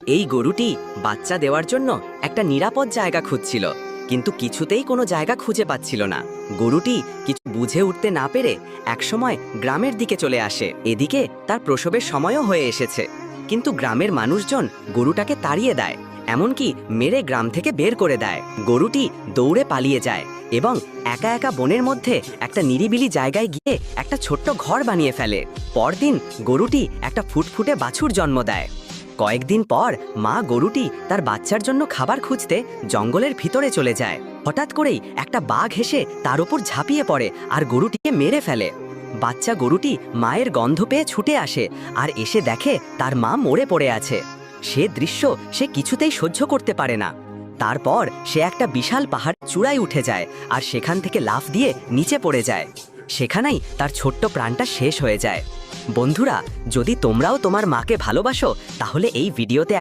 এই গরুটি বাচ্চা দেওয়ার জন্য একটা নিরাপদ জায়গা খুঁজছিল, কিন্তু কিছুতেই কোনো জায়গা খুঁজে পাচ্ছিল না। গরুটি কিছু বুঝে উঠতে না পেরে একসময় গ্রামের দিকে চলে আসে। এদিকে তার প্রসবের সময়ও হয়ে এসেছে, কিন্তু গ্রামের মানুষজন গরুটাকে তাড়িয়ে দেয়, এমনকি মেরে গ্রাম থেকে বের করে দেয়। গরুটি দৌড়ে পালিয়ে যায় এবং একা একা বনের মধ্যে একটা নিরিবিলি জায়গায় গিয়ে একটা ছোট্ট ঘর বানিয়ে ফেলে। পরদিন গরুটি একটা ফুটফুটে বাছুর জন্ম দেয়। কয়েকদিন পর মা গরুটি তার বাচ্চার জন্য খাবার খুঁজতে জঙ্গলের ভিতরে চলে যায়। হঠাৎ করেই একটা বাঘ এসে তার উপর ঝাঁপিয়ে পড়ে আর গরুটিকে মেরে ফেলে। বাচ্চা গরুটি মায়ের গন্ধ পেয়ে ছুটে আসে আর এসে দেখে তার মা মরে পড়ে আছে। সে দৃশ্য সে কিছুতেই সহ্য করতে পারে না। তারপর সে একটা বিশাল পাহাড় চূড়ায় উঠে যায় আর সেখান থেকে লাফ দিয়ে নিচে পড়ে যায়। সেখানেই তার ছোট্ট প্রাণটা শেষ হয়ে যায়। বন্ধুরা, যদি তোমরাও তোমার মাকে ভালোবাসো তাহলে এই ভিডিওতে